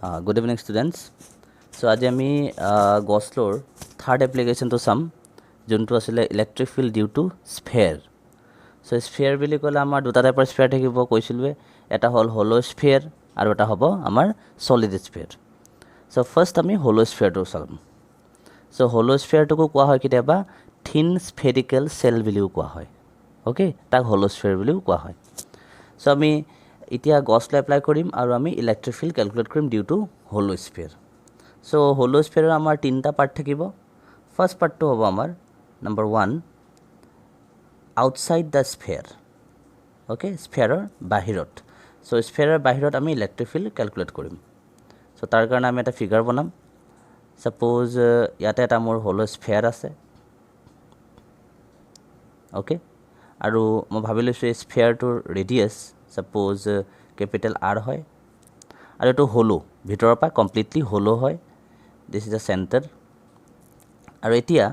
Good evening, students. So, আজি আমি গছলৰ third এপ্লিকেশ্যনটো চাম, যোনটো আছিলে electric field due two sphere. চ' স্ফেয়াৰ বুলি ক'লে আমাৰ দুটা টাইপৰ স্ফেয়াৰ থাকিব কৈছিলোঁৱে, এটা হ'ল হল' স্ফেয়াৰ আৰু এটা হ'ব আমাৰ ছলিড স্ফেয়াৰ। চ' ফাৰ্ষ্ট আমি হল' স্ফেয়াৰটো চাম। চ' হল' স্ফেয়াৰটোকো কোৱা হয় কেতিয়াবা থিন স্ফেৰিকেল চেল বুলিও কোৱা হয়। অ'কে, তাক হল' স্ফেয়াৰ বুলিও কোৱা হয়। চ' আমি এতিয়া গছলৈ এপ্লাই কৰিম আৰু আমি ইলেক্ট্ৰিক ফিল্ড কেলকুলেট কৰিম ডিউ টু হল' স্ফেয়াৰ। চ' হল' স্ফেয়াৰৰ আমাৰ তিনিটা পাৰ্ট থাকিব। ফাৰ্ষ্ট পাৰ্টটো হ'ব আমাৰ number 1 outside the sphere. Okay, স্ফেয়াৰৰ বাহিৰত। চ' স্ফেয়াৰৰ বাহিৰত আমি ইলেক্ট্ৰিক ফিল্ড কেলকুলেট কৰিম। চ' তাৰ কাৰণে আমি এটা ফিগাৰ বনাম। ছাপ'জ ইয়াতে এটা মোৰ হল' স্ফেয়াৰ আছে। অ'কে, আৰু মই ভাবি লৈছোঁ এই স্ফেয়াৰটোৰ ৰেডিয়াছ ছাপ'জ কেপিটেল R হয়, আৰু এইটো হল' ভিতৰৰ পৰা কমপ্লিটলি হল' হয়। This is the centre. আৰু এতিয়া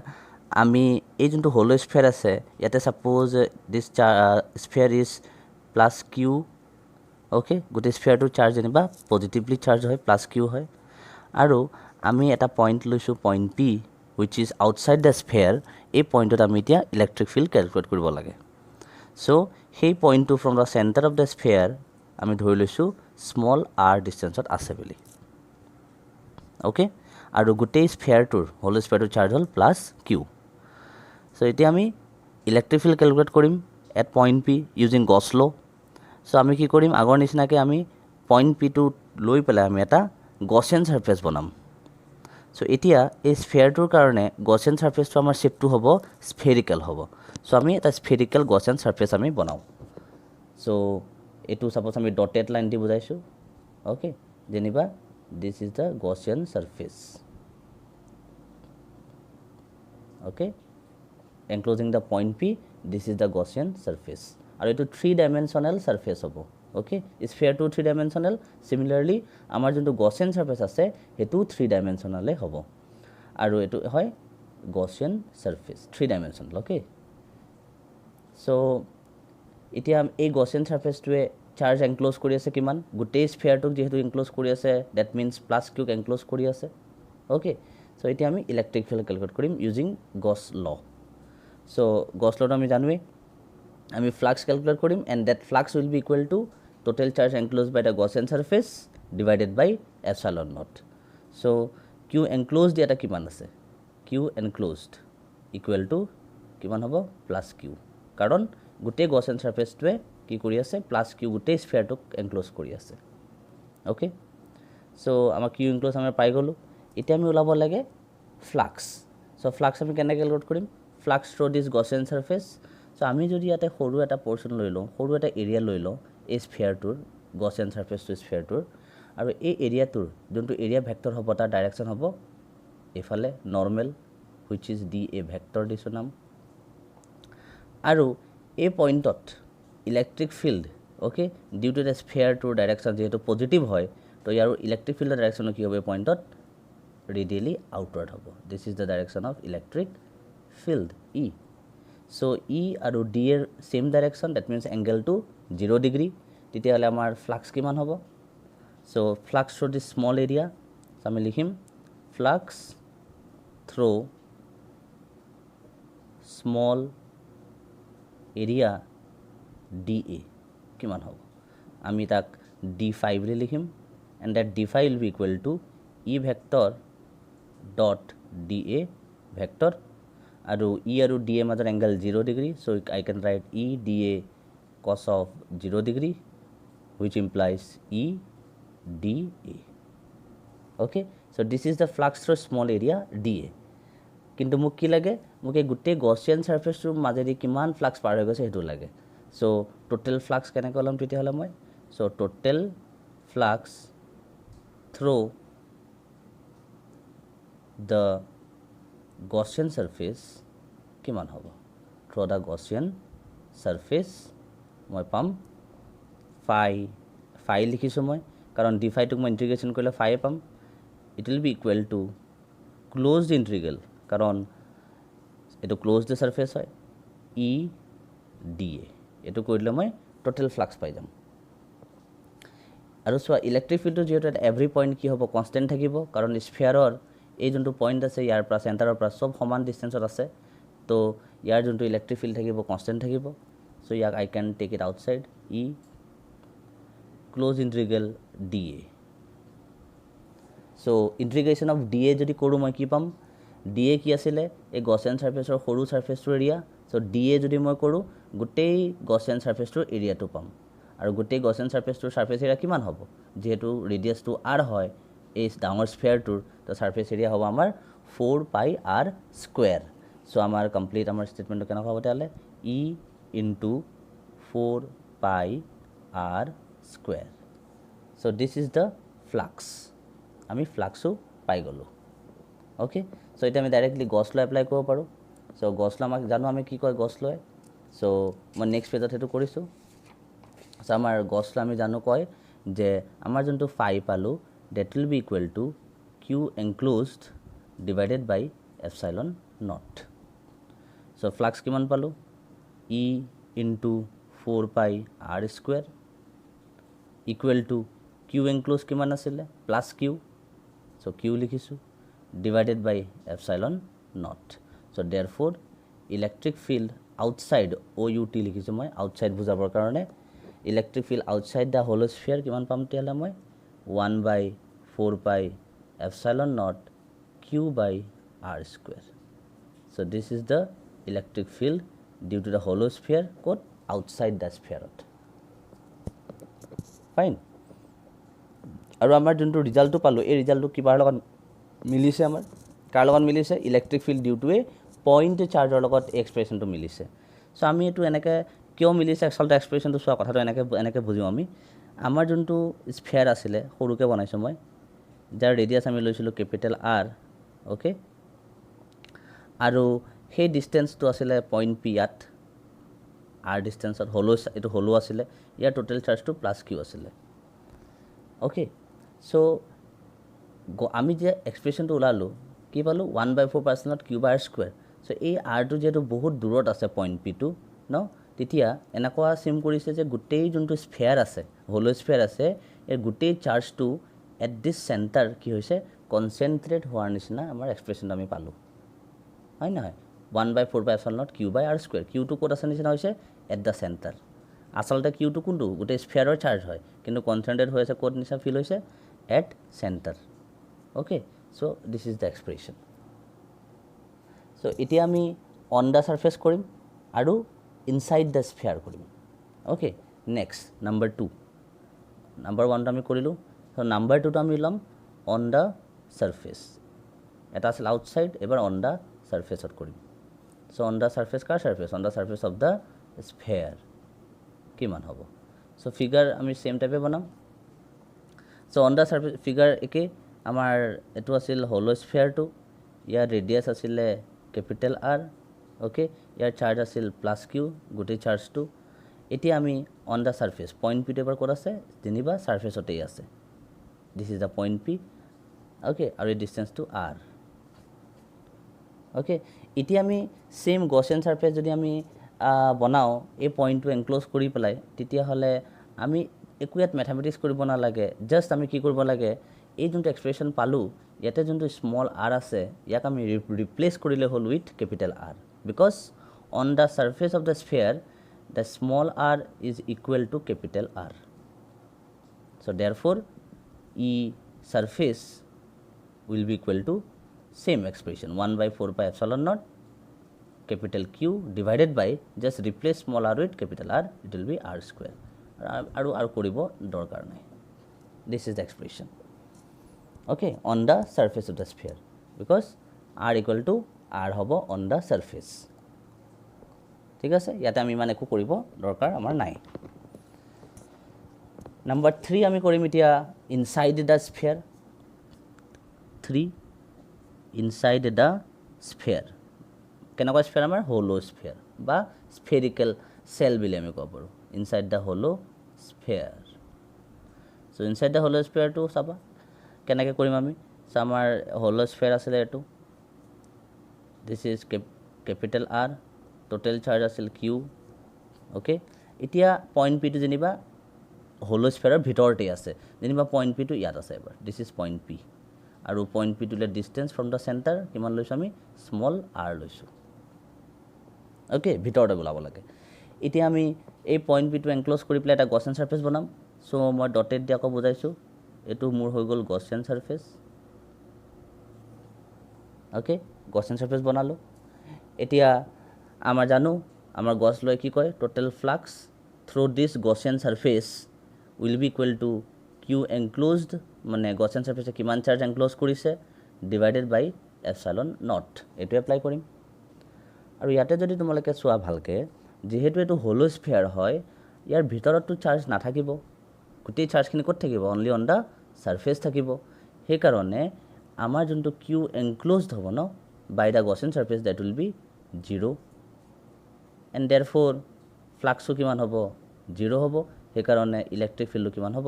আমি এই যোনটো হল' স্ফেয়াৰ আছে ইয়াতে suppose this sphere is plus Q. Okay, গোটেই স্ফেয়াৰটোৰ চাৰ্জ যেনিবা পজিটিভলি চাৰ্জ হয়, প্লাছ কিউ হয়। আৰু আমি এটা পইণ্ট লৈছোঁ point P which is outside the sphere. এই পইণ্টত আমি এতিয়া ইলেক্ট্ৰিক ফিল্ড কেলকুলেট কৰিব লাগে। চ' সেই পইণ্টটো from the centre of the sphere আমি ধৰি লৈছোঁ স্মল r ডিষ্টেঞ্চত আছে বুলি। অ'কে, আৰু গোটেই স্ফেয়াৰটোৰ হল' স্ফেয়াৰটোৰ চাৰ্জ হ'ল প্লাছ কিউ। চ' এতিয়া আমি ইলেক্ট্ৰিক ফিল্ড কেলকুলেট কৰিম at point P using Gauss law'. চ' আমি কি কৰিম, আগৰ নিচিনাকৈ আমি পইণ্ট Pটো লৈ পেলাই আমি এটা গছিয়ান ছাৰ্ফেচ বনাম। চ' এতিয়া এই স্ফেয়াৰটোৰ কাৰণে গছিয়ান ছাৰ্ফেচটো আমাৰ শ্বেপটো হ'ব স্ফেৰিকেল হ'ব। চ' আমি এটা স্ফেৰিকেল গছিয়ান ছাৰ্ফেচ আমি বনাওঁ। চ' এইটো ছাপ'জ আমি ডটেড লাইন দি বুজাইছোঁ। অ'কে, যেনিবা this is the Gaussian surface. Okay, enclosing the point P, this is the Gaussian surface. আৰু এইটো 3 ডাইমেনশ্যনেল ছাৰ্ফেচ হ'ব। অ'কে, স্ফেয়াৰটো 3 ডাইমেনশ্যনেল। চিমিলাৰলি আমাৰ যোনটো গছিয়ান ছাৰ্ফেচ আছে সেইটোও 3 ডাইমেনশ্যনেলে হ'ব। আৰু এইটো হয় Gaussian surface 3 dimensional. Okay, so' এতিয়া এই গছিয়ান ছাৰ্ফেচটোৱে চাৰ্জ এনক্ল'জ কৰি আছে কিমান, গোটেই স্ফেয়াৰটোক যিহেতু এনক্ল'জ কৰি আছে ডেট মিনছ প্লাছ কিউক এনক্ল'জ কৰি আছে। অ'কে, চ' এতিয়া আমি ইলেক্ট্ৰিক ফিল্ড কেলকুলেট কৰিম using Gauss law'. So' Gauss ল'টো আমি জানোৱেই, আমি ফ্লাক্স কেলকুলেট কৰিম and that flux will be equal to total charge enclose by the Gaussian surface divided by epsilon naught. So' Q enclosed ইয়াতে কিমান আছে, Q এনক্ল'জড equal to কিমান হ'ব প্লাছ কিউ, কাৰণ গোটেই গছিয়ান ছাৰ্ফেচটোৱে কি কৰি আছে প্লাছ কিউ গোটেই স্ফেয়াৰটোক এনক্ল'জ কৰি আছে। অ'কে, চ' আমাৰ কিউ এনক্ল'জ আমি পাই গ'লোঁ। এতিয়া আমি ওলাব লাগে ফ্লাক্স। চ' ফ্লাক্স আমি কেনেকৈ কেলকুলেট কৰিম, ফ্লাক্স থ্ৰু দিছ গছিয়ান ছাৰ্ফেচ। চ' আমি যদি ইয়াতে সৰু এটা পৰ্চন লৈ লওঁ, সৰু এটা এৰিয়া লৈ লওঁ এই স্ফেয়াৰটোৰ গছিয়ান ছাৰ্ফেচটোৰ স্ফেয়াৰটোৰ, আৰু এই এৰিয়াটোৰ যোনটো এৰিয়া ভেক্টৰ হ'ব তাৰ ডাইৰেকশ্যন হ'ব এইফালে normal which is D A vector দিছোঁ নাম। আৰু এই পইণ্টত electric field okay due to the স্ফেয়াৰটোৰ ডাইৰেকশ্যন যিহেতু পজিটিভ হয়, তো ইয়াৰ ইলেক্ট্ৰিক ফিল্ডৰ ডাইৰেকশ্যনো কি হ'ব এই পইণ্টত ৰেডিয়েলি আউটৱাৰ্ড হ'ব। This is the direction of electric field E. So' E আৰু ডি এৰ ছেইম ডাইৰেকশ্যন, ডেট মিনছ এংগেলটো 0 ডিগ্ৰী। তেতিয়াহ'লে আমাৰ ফ্লাক্স কিমান হ'ব, so' flux through this small area. So' আমি লিখিম flux through small area D A কিমান হ'ব, আমি তাক d5 বুলি লিখিম and that d5 will be equal to E vector dot D A vector. আৰু ই আৰু ডি এ মাজৰ angle 0 degree, so' I can write E D A cos of 0 degree which implies E D A. Okay, so' this is the flux through small area D A. কিন্তু মোক কি লাগে, মোক এই গোটেই Gaussian ছাৰ্ফেচটোৰ মাজেদি কিমান ফ্লাক্স পাৰ হৈ গৈছে সেইটো লাগে। চ' টোটেল ফ্লাক্স কেনেকৈ ল'ম তেতিয়াহ'লে মই, so' total flux through the Gaussian surface কিমান হ'ব, থ্ৰু দ্য গছিয়ান ছাৰ্ফেচ মই পাম ফাই লিখিছোঁ মই, কাৰণ ডি ফাইটোক মই ইণ্টিগ্ৰেশ্যন কৰিলে ফাই পাম। It will be equal two closed integral, কাৰণ এইটো ক্ল'জড ছাৰ্ফেচ হয়, ই ডি এ। এইটো কৰি দিলে মই টোটেল ফ্লাক্স পাই যাম। আৰু চোৱা ইলেক্ট্ৰিক ফিল্ডটো যিহেতু এভৰি পইণ্ট কি হ'ব কনষ্টেণ্ট থাকিব কাৰণ স্ফিয়াৰৰ এই যোনটো পইণ্ট আছে ইয়াৰ পৰা চেণ্টাৰৰ পৰা চব সমান ডিষ্টেঞ্চত আছে তো ইয়াৰ যোনটো ইলেক্ট্ৰিক ফিল্ড থাকিব কনষ্টেণ্ট থাকিব চ' ইয়াক I can take it outside the closed integral d A so' integration of d A যদি কৰোঁ মই কি পাম ডি এ কি আছিলে এই গছেন ছাৰ্ফেচৰ সৰু ছাৰ্ফেচটোৰ এৰিয়া চ' ডি এ যদি মই কৰোঁ গোটেই গছেন ছাৰ্ফেচটোৰ এৰিয়াটো পাম আৰু গোটেই গছেন ছাৰ্ফেচটোৰ ছাৰ্ফেচ এৰিয়া কিমান হ'ব যিহেতু ৰেডিয়াছটো আৰ হয় এই ডাঙৰ স্ফেয়াৰটোৰ তো ছাৰ্ফেচ এৰিয়া হ'ব আমাৰ 4 π r স্কুৱেৰ চ' আমাৰ কমপ্লিট আমাৰ ষ্টেটমেণ্টটো কেনেকুৱা হ'ব তেতিয়াহ'লে E into 4 π r square so' this is the flux আমি ফ্লাক্সো পাই গ'লোঁ অ'কে চ' এতিয়া আমি ডাইৰেক্টলি গছ লৈ এপ্লাই কৰিব পাৰোঁ চ' গছ লৈ আমাক জানো আমি কি কয় গছ লৈ চ' মই নেক্সট পেজত সেইটো কৰিছোঁ চ' আমাৰ গছ লৈ আমি জানো কয় যে আমাৰ যোনটো ফাই পালোঁ that will be equal to Q enclosed divided by epsilon naught so' flux কিমান পালোঁ E into 4 π r square equal to Q enclose কিমান আছিলে প্লাছ কিউ চ' কিউ লিখিছোঁ divided by epsilon naught. So therefore electric field outside OUT লিখিছোঁ মই outside বুজাবৰ কাৰণে electric field outside the holosphere কিমান পাম তেতিয়াহ'লে মই 1 by 4 pi epsilon naught q by r square. So this is the electric field due to the holosphere ক'ত outside the sphere. Fine. আৰু আমাৰ যোনটো ৰিজাল্টটো পালোঁ এই ৰিজাল্টটো কিবাৰ লগত মিলিছে আমাৰ কাৰ লগত মিলিছে electric field due to a point চাৰ্জৰ লগত এক্সপ্ৰেশ্যনটো মিলিছে চ' আমি এইটো এনেকৈ কিয় মিলিছে আচলতে এক্সপ্ৰেশ্যনটো চোৱা কথাটো এনেকৈ বুজিম আমি আমাৰ যোনটো স্ফেয়াৰ আছিলে সৰুকৈ বনাইছোঁ মই যাৰ ৰেডিয়াছ আমি লৈছিলোঁ কেপিটেল আৰ অ'কে আৰু সেই ডিষ্টেঞ্চটো আছিলে পইণ্ট পি ইয়াত আৰ ডিষ্টেঞ্চত এইটো হলো আছিলে ইয়াৰ টোটেল চাৰ্জটো প্লাছ কিউ আছিলে অ'কে চ' আমি যে এক্সপ্ৰেশ্যনটো ওলালোঁ কি পালোঁ 1/4 কিউ বাই আৰ স্কুৱেৰ চ' এই আৰটো যিহেতু বহুত দূৰত আছে পইণ্ট পিটো ন তেতিয়া এনেকুৱা চিম কৰিছে যে গোটেই যোনটো স্ফেয়াৰ আছে হলো স্ফেয়াৰ আছে এই গোটেই চাৰ্জটো এট দিছ চেণ্টাৰ কি হৈছে কনচেনট্ৰেট হোৱাৰ নিচিনা আমাৰ এক্সপ্ৰেশ্যনটো আমি পালোঁ হয় নহয় 1/4 কিউ বাই আৰ স্কুৱেৰ কিউটো ক'ত আছে নিচিনা হৈছে এট দ্য চেণ্টাৰ আচলতে কিউটো কোনটো গোটেই স্ফেয়াৰৰ চাৰ্জ হয় কিন্তু কনচেনট্ৰেট হৈ আছে ক'ত নিচিনা ফিল হৈছে at centre okay so this is the expression so এতিয়া আমি on the surface কৰিম আৰু inside the sphere কৰিম okay next number 2 number 1 টো আমি কৰিলোঁ so number 2 টো আমি ল'ম on the surface এটা আছিল outside এবাৰ on the surface ত কৰিম so on the surface car surface on the surface of the sphere কিমান হ'ব so figure আমি same type বনাম so on the surface figure একে আমাৰ এইটো আছিল হলো স্ফেয়াৰটো ইয়াৰ ৰেডিয়াছ আছিলে কেপিটেল আৰ অ'কে ইয়াৰ চাৰ্জ আছিল প্লাছ কিউ গোটেই চাৰ্জটো এতিয়া আমি অন দ্য ছাৰ্ফেচ পইণ্ট পিটো এবাৰ ক'ত আছে যেনিবা ছাৰ্ফেচতেই আছে দিছ is the point P okay আৰু এই ডিষ্টেঞ্চটো আৰ অ'কে এতিয়া আমি ছেইম গছেন ছাৰ্ফেচ যদি আমি বনাওঁ এই পইণ্টটো এনক্ল'জ কৰি পেলাই তেতিয়াহ'লে আমি একো ইয়াত মেথামেটিক্স কৰিব নালাগে জাষ্ট আমি কি কৰিব লাগে এই যোনটো এক্সপ্ৰেশ্যন পালোঁ ইয়াতে যোনটো স্মল আৰ আছে ইয়াক আমি ৰিপ্লেচ কৰিলে হ'ল with capital R because on the surface of the sphere the small R is equal to capital R so' therefore E surface will be equal to same expression 1/4 pi epsilon naught capital Q divided by just replace small r with capital R it will be r square আৰু কৰিব দৰকাৰ নাই this is the expression okay on the surface of the sphere because r equal to r হ'ব on the surface ঠিক আছে ইয়াতে আমি মানে একো কৰিব দৰকাৰ আমাৰ নাই নাম্বাৰ 3 আমি কৰিম এতিয়া inside the sphere 3 inside the sphere কেনেকুৱা স্ফিয়াৰ আমাৰ হলো স্ফিয়াৰ বা স্ফেৰিকেল সেল বুলি আমি ক'ব পাৰোঁ inside the hollow sphere so' inside the হলো স্ফিয়াৰটো চাবা কেনেকৈ কৰিম আমি চ' আমাৰ হলো স্ফিয়াৰ আছিলে এইটো this is capital R total charge আছিল কিউ অ'কে এতিয়া পইণ্ট পিটো যেনিবা হলো স্ফিয়াৰৰ ভিতৰতে আছে যেনিবা পইণ্ট পিটো ইয়াত আছে এবাৰ দিছ ইজ পইণ্ট পি আৰু পইণ্ট পিটোলৈ ডিষ্টেঞ্চ ফ্ৰম দ্য চেণ্টাৰ কিমান লৈছোঁ আমি স্মল আৰ লৈছোঁ অ'কে ভিতৰতে ওলাব লাগে এতিয়া আমি এই পইণ্ট পিটো এনক্ল'জ কৰি পেলাই এটা গছেন ছাৰ্ফেচ বনাম চ' মই ডটেড দি আকৌ বুজাইছোঁ এইটো মোৰ হৈ গ'ল Gaussian surface okay Gaussian surface বনালোঁ এতিয়া আমাৰ জানো আমাৰ গছ লৈ কি কয় total flux through this Gaussian surface will be equal to Q enclosed মানে গছেন ছাৰ্ফেচে কিমান চাৰ্জ এনক্ল'জ কৰিছে ডিভাইডেড বাই এপচাইলন নট এইটো এপ্লাই কৰিম আৰু ইয়াতে যদি তোমালোকে চোৱা ভালকৈ যিহেতু এইটো হলো স্ফিয়াৰ হয় ইয়াৰ ভিতৰততো চাৰ্জ নাথাকিব গোটেই চাৰ্জখিনি ক'ত থাকিব অনলি অন দ্য ছাৰ্ফেচ থাকিব সেইকাৰণে আমাৰ যোনটো কিউ এনক্ল'জড হ'ব ন by the Gaussian surface that will be 0 and therefore ফ্লাক্সো কিমান হ'ব 0 হ'ব সেইকাৰণে ইলেক্ট্ৰিক ফিল্ডটো কিমান হ'ব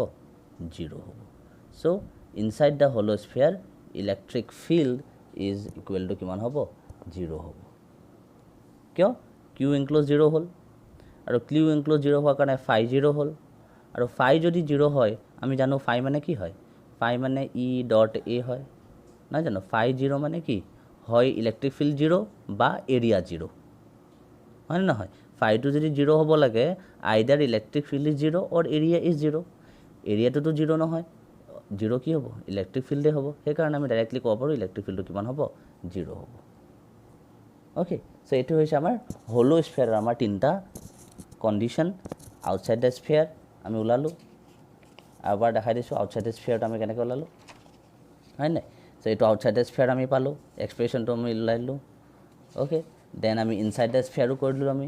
0 হ'ব so' inside the hollow sphere electric field is equal to কিমান হ'ব 0 হ'ব কিয় কিউ এনক্ল'জ 0 হ'ল আৰু কিউ এনক্ল'জ 0 হোৱাৰ কাৰণে ফাই 0 হ'ল আৰু ফাই যদি 0 হয় আমি জানো ফাই মানে কি হয় ফাই মানে ই ডট এ হয় নহয় জানো ফাই 0 মানে কি হয় ইলেক্ট্ৰিক ফিল্ড 0 বা এৰিয়া 0 হয় নে নহয় ফাইটো যদি 0 হ'ব লাগে either electric field is 0 or area is 0 এৰিয়াটোতো 0 নহয় 0 কি হ'ব ইলেক্ট্ৰিক ফিল্ডে হ'ব সেইকাৰণে আমি ডাইৰেক্টলি ক'ব পাৰোঁ ইলেক্ট্ৰিক ফিল্ডটো কিমান হ'ব 0 হ'ব অ'কে চ' এইটো হৈছে আমাৰ হলো স্ফিয়াৰৰ আমাৰ তিনিটা কণ্ডিশ্যন আউটছাইড দ্য স্ফিয়াৰ আমি ওলালোঁ আৰু এবাৰ দেখাই দিছোঁ আউটছাইড দ্য স্ফিয়াৰটো আমি কেনেকৈ ওলালোঁ হয় নাই চ' এইটো আউটছাইড দ্য স্ফিয়াৰ আমি পালোঁ এক্সপ্ৰেশ্যনটো আমি ওলাই দিলোঁ অ'কে দেন আমি ইনচাইড দ্য স্ফিয়াৰো কৰি দিলোঁ আমি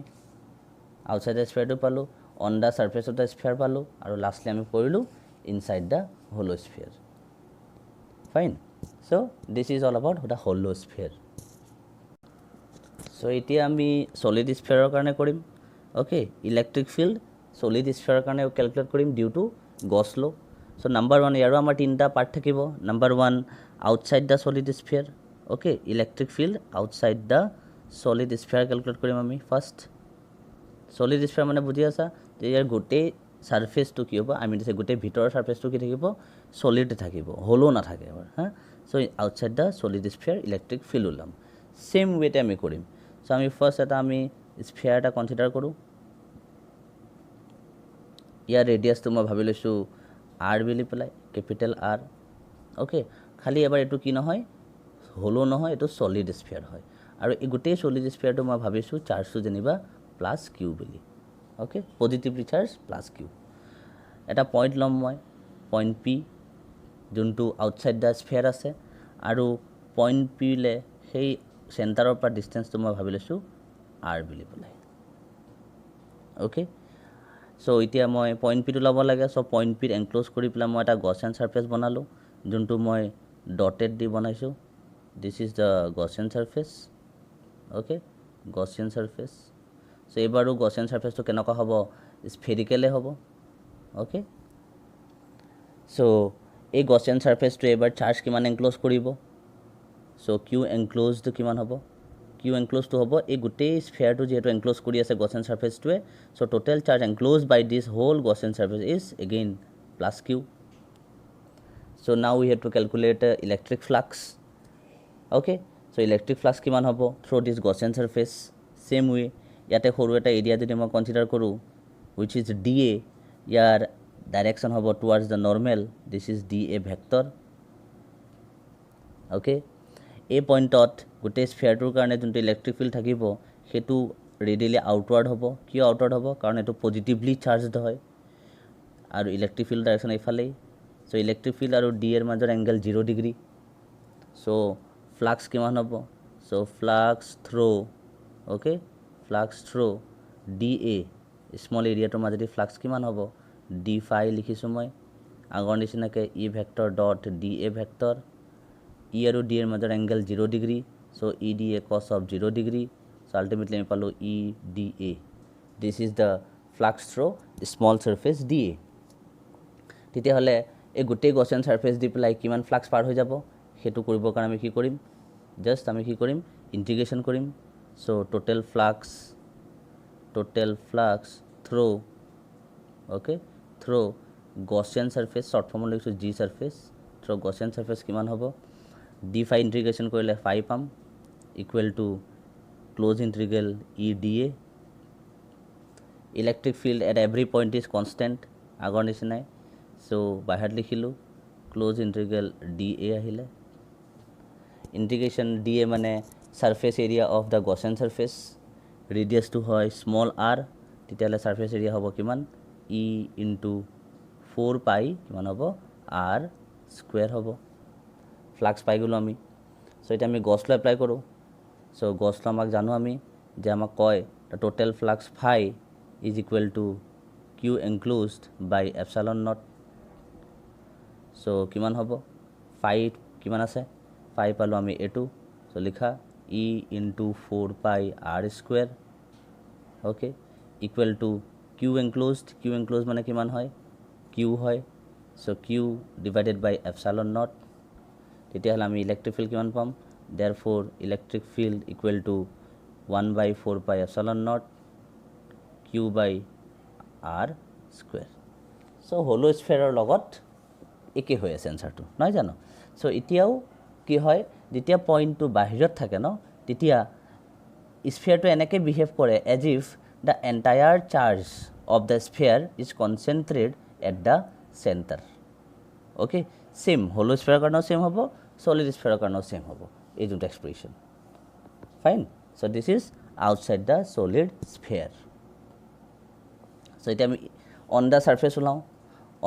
আউটছাইড দ্য স্ফিয়াৰটো পালোঁ on the surface of the sphere পালোঁ আৰু লাষ্টলি আমি কৰিলোঁ inside the hollow sphere fine so' this is all about the hollow sphere so' এতিয়া আমি ছলিড স্ফিয়াৰৰ কাৰণে কৰিম অ'কে ইলেক্ট্ৰিক ফিল্ড ছলিড স্ফিয়াৰৰ কাৰণে কেলকুলেট কৰিম ডিউ টু গছ ল' চ' নাম্বাৰ 1 ইয়াৰো আমাৰ তিনিটা পাৰ্ট থাকিব number 1 outside the solid sphere okay electric field outside the solid sphere calculate কৰিম আমি ফাৰ্ষ্ট ছলিড স্ফিয়াৰ মানে বুজি আছা যে ইয়াৰ গোটেই ছাৰ্ফেচটো কি হ'ব আমি দিছে গোটেই ভিতৰৰ ছাৰ্ফেচটো কি থাকিব ছলিড থাকিব হলো নাথাকে এবাৰ হা so' outside the solid sphere electric field ওলাম ছেম ৱেতে আমি কৰিম চ' আমি ফাৰ্ষ্ট এটা আমি স্ফিয়াৰ এটা কনচিডাৰ কৰোঁ ইয়াৰ ৰেডিয়াছটো মই ভাবি লৈছোঁ আৰ বুলি পেলাই কেপিটেল আৰ অ'কে খালি এবাৰ এইটো কি নহয় হলো নহয় এইটো ছলিড স্ফিয়াৰ হয় আৰু এই গোটেই ছলিড স্ফিয়াৰটো মই ভাবিছোঁ চাৰ্জটো যেনিবা প্লাছ কিউ বুলি okay positively charge plus q এটা পইণ্ট ল'ম মই পইণ্ট পি যোনটো আউটছাইড দ্য স্ফিয়াৰ আছে আৰু পইণ্ট পিলে সেই চেণ্টাৰৰ পৰা ডিষ্টেঞ্চটো মই ভাবি লৈছোঁ আৰ বুলি পেলাই অ'কে চ' এতিয়া মই পইণ্ট পিটো ল'ব লাগে চ' পইণ্ট পিত এনক্ল'জ কৰি পেলাই মই এটা গছেন ছাৰ্ফেচ বনালোঁ যোনটো মই ডটেড দি বনাইছোঁ this is the Gaussian surface okay Gaussian surface so' এইবাৰো গছেন ছাৰ্ফেচটো কেনেকুৱা হ'ব স্ফেৰিকেলে হ'ব অ'কে চ' এই গছেন ছাৰ্ফেচটোৱে এইবাৰ চাৰ্জ কিমান এনক্ল'জ কৰিব চ' কিউ এনক্ল'জটো কিমান হ'ব কিউ এনক্ল'জটো হ'ব এই গোটেই স্ফিয়াৰটো যিহেতু এনক্ল'জ কৰি আছে গছেন ছাৰ্ফেচটোৱে so' total charge enclose by this whole Gaussian surface is again plus Q so' now we have to calculate electric flux okay so' electric flux কিমান হ'ব through this Gaussian surface same way ইয়াতে সৰু এটা area যদি মই consider কৰোঁ which is D A ইয়াৰ direction হ'ব towards the normal this is D A vector okay এই পইণ্টত গোটেই স্ফিয়াৰটোৰ কাৰণে যোনটো ইলেক্ট্ৰিক ফিল্ড থাকিব সেইটো ৰেডিলি আউটৱাৰ্ড হ'ব কিয় আউটৱাৰ্ড হ'ব কাৰণ এইটো পজিটিভলি চাৰ্জড হয় আৰু ইলেক্ট্ৰিক ফিল্ড ডাইৰেকশ্যন এইফালেই চ' ইলেক্ট্ৰিক ফিল্ড আৰু ডি এৰ মাজৰ এংগেল 0 ডিগ্ৰী চ' ফ্লাক্স কিমান হ'ব so' flux through okay flux through D A small এৰিয়াটোৰ মাজেদি ফ্লাক্স কিমান হ'ব ডি ফাই লিখিছোঁ মই আগৰ নিচিনাকৈ E vector dot D A vector E আৰু ডি এৰ মাজৰ angle 0 degree so' E D A cos of 0 degree so' ultimately আমি পালোঁ E D A this is the flux through small surface D A তেতিয়াহ'লে এই গোটেই গছেন surface দি পেলাই কিমান ফ্লাক্স পাৰ হৈ যাব সেইটো কৰিবৰ কাৰণে আমি কি কৰিম জাষ্ট আমি কি কৰিম ইণ্টিগ্ৰেশ্যন কৰিম so' total flux through okay through Gaussian surface short ফৰ্মত লিখিছো G surface so Gaussian surface কিমান হ'ব ডি ফাই ইন্টিগ্ৰেশন কৰিলে ফাই পাম equal to close integral E D A electric field at every point is constant আগৰ নিচিনাই so বাহিৰত লিখিলোঁ ক্লোজ ইন্টিগ্ৰেল ডি এ আহিলে ইন্টিগ্ৰেশ্যন ডি এ মানে surface area of the Gaussian surface ৰেডিয়াছটো হয় স্মল আৰ তেতিয়াহ'লে সাৰফেস এৰিয়া হ'ব কিমান ই ইনটু 4 পাই কিমান হ'ব আৰ স্কুৱেৰ হ'ব ফ্লাক্স পাই গ'লোঁ আমি সো এতিয়া আমি গছ ল এপ্লাই কৰোঁ সো গছ ল আমাক জানো আমি যে আমাক কয় the total flux phi is equal to Q enclosed by epsilon naught so কিমান হ'ব ফাই কিমান আছে ফাই পালোঁ আমি এইটো সো লিখা ই into 4 pi R square okay equal to Q enclosed মানে কিমান হয় কিউ হয় so Q divided by epsilon naught তেতিয়াহ'লে আমি ইলেক্ট্ৰিক ফিল্ড কিমান পাম therefore electric field equal to 1/4 pi epsilon naught Q by R square so hollow স্ফেয়াৰৰ লগত একে হৈ আছে এনসাৰটো নহয় জানো সো এতিয়াও কি হয় যেতিয়া পইণ্টটো বাহিৰত থাকে ন তেতিয়া স্ফেয়াৰটো এনেকৈ বিহেভ কৰে as if the entire charge of the sphere is concentrate at the centre okay same hollow স্ফেয়াৰৰ কাৰণেও সেম হ'ব সলিড স্ফেয়াৰৰ কাৰণেও সেম হ'ব এই দুটা expression fine so this is outside the solid sphere so এতিয়া আমি অন দ্য সাৰফেচ ওলাওঁ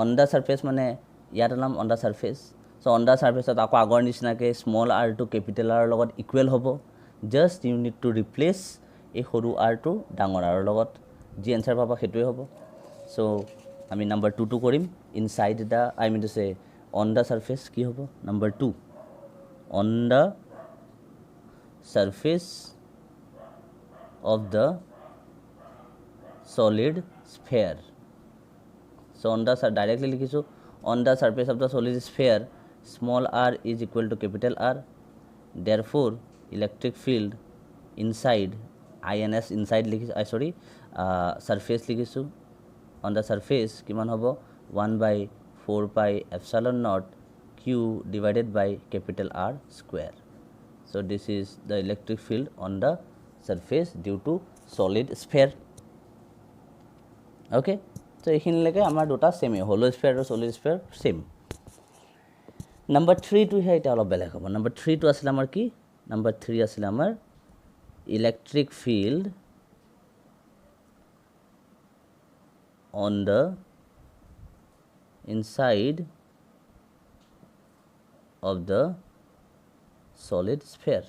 অন দ্য সাৰফেচ মানে ইয়াত ওলাম on the surface so on the সাৰফেচত আকৌ আগৰ নিচিনাকৈ স্মল আৰটো কেপিটেল আৰৰ লগত ইকুৱেল হ'ব just you need to replace এই সৰু আৰটো ডাঙৰ আৰৰ লগত যি এনচাৰ পাবা সেইটোৱে হ'ব সো আমি নাম্বাৰ 2 কৰিম inside the I mean to say on the surface কি হ'ব number 2 on the surface of the solid sphere so on the directly likhisu on the surface of the solid sphere small r is equal to capital R therefore electric field inside ins inside likhisu surface likhisu on the surface kiman hobo 1/4 pi epsilon naught q divided by capital R square so this is the electric field on the surface due to solid sphere okay তো এইখিনিলৈকে আমাৰ দুটা সেমে হলো sphere আৰু solid sphere same number 3 টো হে এটা অলপ বেলেগ হ'ব নাম্বাৰ 3 টো আছিল আমাৰ কি নাম্বাৰ 3 আছিল আমাৰ electric field on the inside of the solid sphere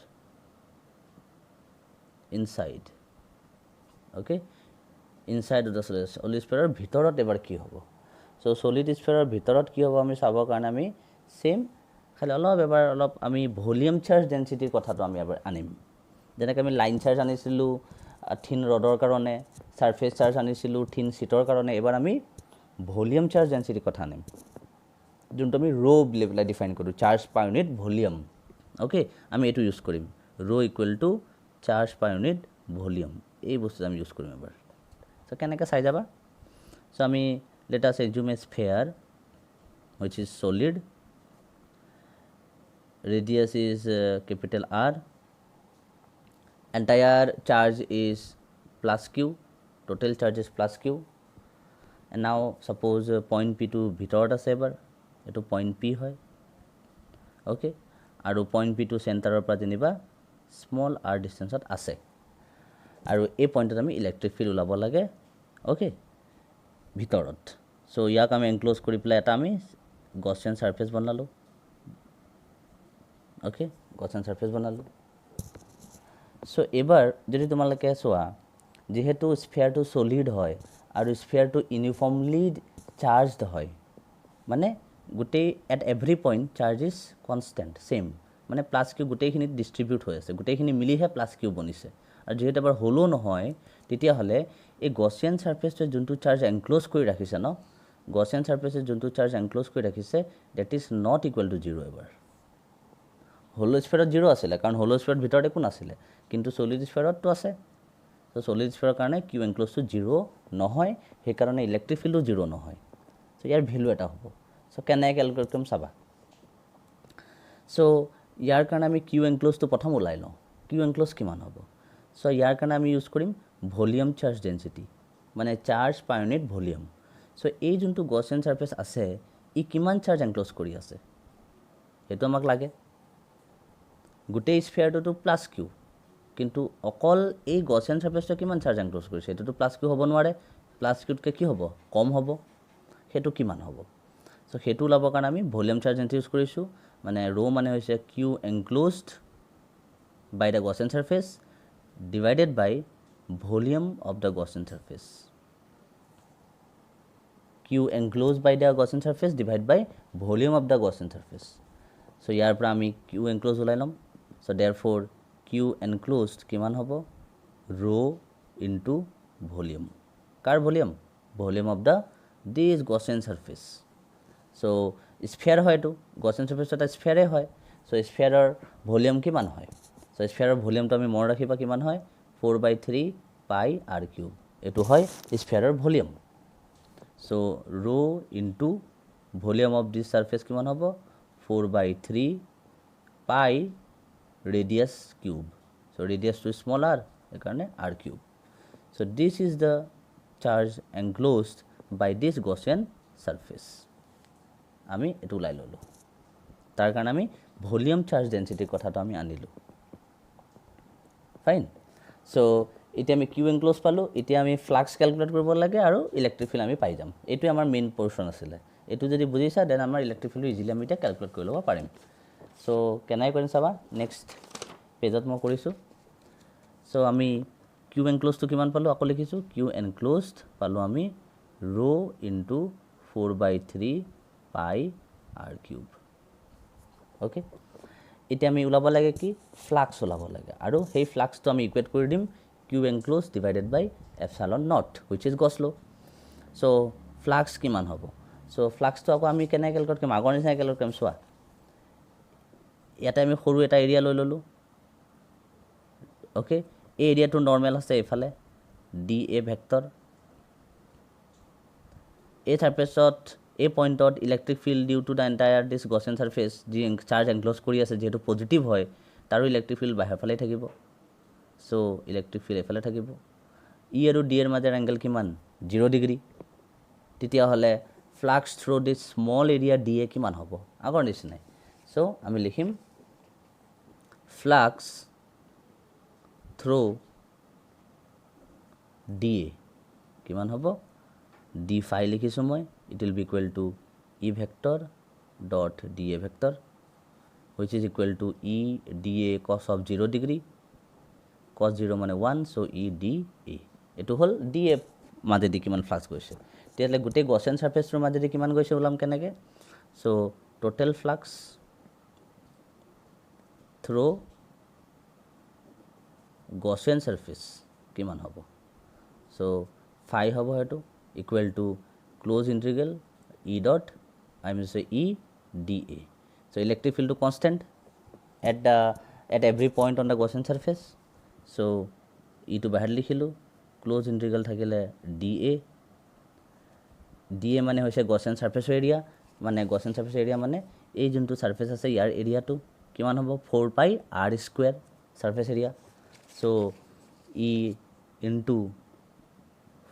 inside okay inside of the solid স্ফেয়াৰৰ ভিতৰত এবাৰ কি হ'ব সো সলিড স্ফেয়াৰৰ ভিতৰত কি হ'ব আমি চাবৰ কাৰণে আমি সেম খালি এবাৰ আমি ভলিউম চাৰ্জ ডেনচিটিৰ কথাটো আমি এবাৰ আনিম যেনেকৈ আমি লাইন চাৰ্জ আনিছিলোঁ থিন ৰডৰ কাৰণে সাৰফেচ চাৰ্জ আনিছিলোঁ থিন চিটৰ কাৰণে এবাৰ আমি ভলিউম চাৰ্জ ডেনচিটিৰ কথা আনিম যোনটো আমি ৰ' বুলি পেলাই ডিফাইন কৰোঁ চাৰ্জ পাৰ ইউনিট ভলিউম ওকে আমি এইটো ইউজ কৰিম ৰ' equal to charge per unit volume এই বস্তু আমি ইউজ কৰিম এবাৰ so কেনেকৈ চাই যাবা so আমি let us assume a sphere which is solid radius is capital R entire charge is plus q total charge is plus q and now suppose point p to ভিতৰত আছে এবাৰ এটো point p হয় okay আৰু point p to চেণ্টাৰৰ পৰা যেনিবা small r ডিসটেন্সত আছে আৰু এই পইণ্টত আমি ইলেক্ট্ৰিক ফিল্ড ওলাব লাগে ওকে ভিতৰত সো ইয়াক আমি এনক্লোজ কৰি পেলাই এটা আমি গছিয়ান সাৰফেচ বনালোঁ ওকে গছিয়ান সাৰফেচ বনালোঁ সো এবাৰ যদি তোমালোকে চোৱা যেহেতু স্ফিয়াৰটো সলিড হয় আৰু স্ফিয়াৰটো ইউনিফৰ্মলি চাৰ্জড হয় মানে গোটেই at every point charge is constant same মানে প্লাছ কিউ গোটেইখিনিত ডিষ্ট্ৰিবিউট হৈ আছে গোটেইখিনি মিলিহে প্লাছ কিউ বনিছে আৰু যেহেতু এবাৰ হলো নহয় তেতিয়াহ'লে এই গছিয়ান সাৰফেচটোৱে যোনটো চাৰ্জ এনক্লোজ কৰি ৰাখিছে ন গছিয়ান সাৰফেচে যোনটো চাৰ্জ এনক্লোজ কৰি ৰাখিছে that is not equal to 0 এবাৰ হলো স্ফিয়াৰত 0 আছিলে কাৰণ হলো স্ফিয়াৰৰ ভিতৰত একো নাছিলে কিন্তু সলিড স্ফিয়াৰতটো আছে তো সলিড স্ফিয়াৰৰ কাৰণে কিউ এনক্লোজটো 0 নহয় সেইকাৰণে ইলেক্ট্ৰিক ফিল্ডো 0 নহয় সো ইয়াৰ ভ্যালু এটা হ'ব সো কেনে ক্যালকুলেট কৰিম চাবা সো ইয়াৰ কাৰণে আমি কিউ এনক্লোজটো প্ৰথম ওলাই লওঁ কিউ এনক্লোজ কিমান হ'ব সো ইয়াৰ কাৰণে আমি ইউজ কৰিম ভলিউম চাৰ্জ ডেন্সিটি মানে চাৰ্জ পাৰ ইউনিট ভলিউম সো এই যোনটো গছিয়ান সাৰফেস আছে ই কিমান চাৰ্জ এনক্লোজ কৰি আছে সেইটো আমাক লাগে গোটেই স্ফিয়াৰটো প্লাস কিউ কিন্তু অকল এই গছিয়ান সাৰফেসটো কিমান চাৰ্জ এনক্লোজ কৰিছে এটোটো প্লাস কিউ হ'ব নোৱাৰে প্লাস কিউতকৈ কি হ'ব কম হ'ব সেইটো কিমান হ'ব সো সেইটো ওলাবৰ কাৰণে আমি ভলিউম চাৰ্জ ডেন্সিটি ইউজ কৰিছোঁ মানে rho মানে হৈছে q enclosed by the Gaussian surface divided by volume of the Gaussian surface q enclosed by the Gaussian surface divided by volume of the Gaussian surface so ইয়াৰ পৰা আমি q enclosed ওলাই লম so therefore q enclosed কিমান হ'ব rho into volume car volume volume of this Gaussian surface so sphere হয় এটো Gaussian surface এটা স্ফিয়াৰে হয় সো স্ফিয়াৰৰ ভলিউম কিমান হয় সো স্ফিয়াৰৰ ভলিউমটো আমি মনত ৰাখিবা কিমান হয় 4/3 পাই r কিউব এটো হয় স্ফিয়াৰৰ volume so rho into volume of this surface কিমান হ'ব 4/3 pi radius cube so radius to small r একাৰণে r cube so this is the charge enclosed by this Gaussian surface আমি এটো ওলাই ললো তাৰ কাৰণে আমি ভলিউম চাৰ্জ ডেন্সিটিৰ কথাটো আমি আনিলো ফাইন সো এতিয়া আমি কিউ এনক্লোজ পালো এতিয়া আমি ফ্লাক্স ক্যালকুলেট কৰিব লাগে আৰু ইলেক্ট্ৰিক ফিল্ড আমি পাই যাম এটো আমাৰ মেইন পোৰশন আছিল এটো যদি বুজিছা দেন আমাৰ ইলেক্ট্ৰিক ফিল্ড ইজিলি আমি এটা ক্যালকুলেট কৰি লব পাৰিম সো কেনাই কৰিম চাবা নেক্সট পেজত মই কৰিছো সো আমি কিউ এনক্লোজটো কিমান পালো আকৌ লিখিছো কিউ এনক্লোজড পালো আমি rho into 4/3 পাই r কিউব ওকে এতিয়া আমি উলাব লাগে কি ফ্লাক্স উলাব লাগে আৰু সেই ফ্লাক্সটো আমি ইকুৱেট কৰি দিম q enclosed divided by epsilon naught which is Gauss law so flux কিমান হ'ব so ফ্লাক্সটো আকৌ আমি কেনে ক্যালকুলেট কৰিম আগৰ নিচিনা ক্যালকুলেট কৰিম সোৱা ইয়াতে আমি সৰু এটা এৰিয়া লৈ ললো ওকে এই এৰিয়াটো নৰমাল আছে এফালে dA ভেক্টৰ এই সাৰফেসত এই পয়েন্টত electric field due to the entire this Gaussian surface যি চাৰ্জ এনক্লোজ কৰি আছে যেহেতু পজিটিভ হয় তাৰো ইলেক্ট্ৰিক ফিল্ড বাহিৰ ফালে থাকিব সো ইলেক্ট্ৰিক ফিল্ড এফালে থাকিব ই আৰু ডি এৰ মাজৰ এংগল কিমান 0 ডিগ্ৰী তেতিয়া হলে flux through this small area D A কিমান হ'ব আগৰ নিচিনাই সো আমি লিখিম ফ্লাক্স থ্ৰু ডি এ কিমান হ'ব d phi লিখিছো মই it will be equal to e vector dot da vector which is equal to e da cos of 0 degree cos 0 মানে 1 so e da এটো হল da মাজেদি কিমান ফ্লাক্স গৈছে তেতিয়ালে গুটে গসিয়ান সাৰফেসৰ মাজেদি কিমান গৈছে উলাম কেনেকে so total flux through Gaussian surface কিমান হ'ব so phi হ'ব হেতু equal to close integral e dot I mean say e da so electric field to constant at every point on the Gaussian surface so e to bahar likhilu close integral thakile da মানে হৈছে Gaussian surface area মানে Gaussian surface area মানে এই যোনটো surface আছে ইয়াৰ এৰিয়াটো কিমান হ'ব 4 পাই r square surface area so e into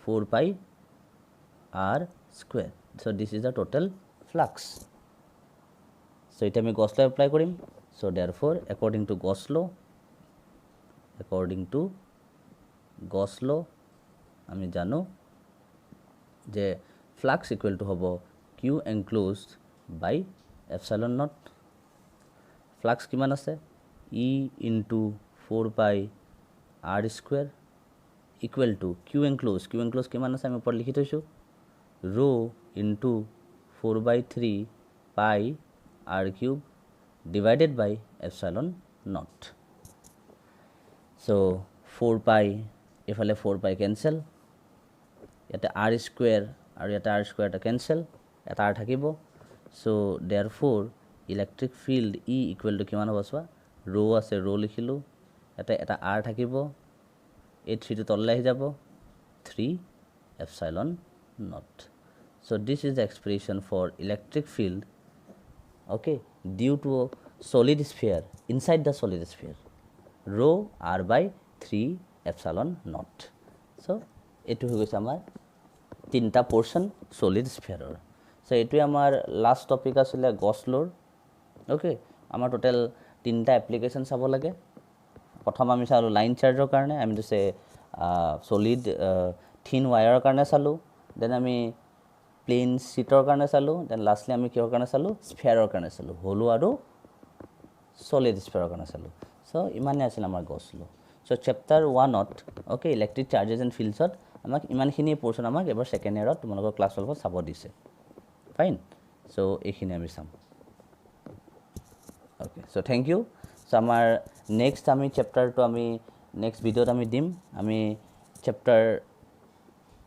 4 pi r square so this is the total flux so এটা আমি Gauss law apply কৰিম so therefore according to Gauss law আমি জানো যে flux equal to হ'ব q enclosed by epsilon naught flux কিমান আছে e into 4 pi r square equal to q enclosed কিমান আছে আমি ওপৰ লিখি থৈছো rho into 4/3 pi r cube divided by epsilon naught so 4 pi এফালে 4 pi cancel এটা r square আৰু এটা r square টা cancel এটা r থাকিব so therefore electric field e equal to কিমান হ'ব সোৱা rho আছে rho লিখিলো এটা r থাকিব এই 3 টো তললৈ আহি যাব 3 epsilon naught So this is the expression for electric field, okay, due to a solid sphere inside the solid sphere, rho r by 3 epsilon naught. So এইটো হৈ গৈছে আমাৰ তিনিটা পোৰ্শন সলিড স্ফিয়াৰৰ. সো এইটোৱে আমাৰ লাষ্ট টপিক আছিলে গছ ল'ৰ. ওকে, আমাৰ টোটেল তিনিটা এপ্লিকেশ্যন চাব লাগে. প্ৰথম আমি চালোঁ লাইন চাৰ্জৰ কাৰণে, আমি দিছে সলিড থিন ৱায়াৰৰ কাৰণে চালোঁ. দেন আমি প্লেইন শ্বীটৰ কাৰণে চালোঁ. দেন লাষ্টলি আমি কিহৰ কাৰণে চালোঁ? স্ফিয়াৰৰ কাৰণে চালোঁ, হলো আৰু সলিড স্ফিয়াৰৰ কাৰণে চালোঁ. সো ইমানেই আছিল আমাৰ গছ ল'. সো চেপ্টাৰ 1ত ওকে ইলেক্ট্ৰিক চাৰ্জেছ এণ্ড ফিল্ডছত আমাক ইমানখিনি পোৰ্শন আমাক এবাৰ ছেকেণ্ড ইয়াৰত তোমালোকৰ ক্লাছ 12ত চাব দিছে. ফাইন. সো এইখিনি আমি চাম. Okay, so thank you. So আমাৰ নেক্সট আমি চেপ্টাৰটো আমি নেক্সট ভিডিঅ'ত আমি দিম. আমি চেপ্টাৰ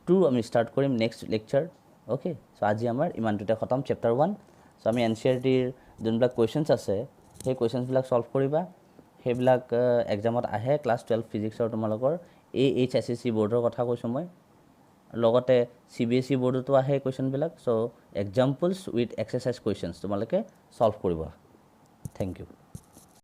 2 আমি ষ্টাৰ্ট কৰিম নেক্সট লেকচাৰ. ওকে, সো আজি আমাৰ ইমানটোতে খতম চেপ্টাৰ 1. সো আমি NCERTৰ যোনবিলাক কুৱেশ্যনছ আছে সেই কুৱেশ্যনছবিলাক ছল্ভ কৰিবা. সেইবিলাক এক্সামত আহে ক্লাছ 12 ফিজিক্সৰ তোমালোকৰ AHSSC বৰ্ডৰ কথা কৈছোঁ মই. লগতে CBSE বৰ্ডতো আহে কুৱেশ্যনবিলাক. So' examples with exercise questions তোমালোকে ছল্ভ কৰিবা. Thank U.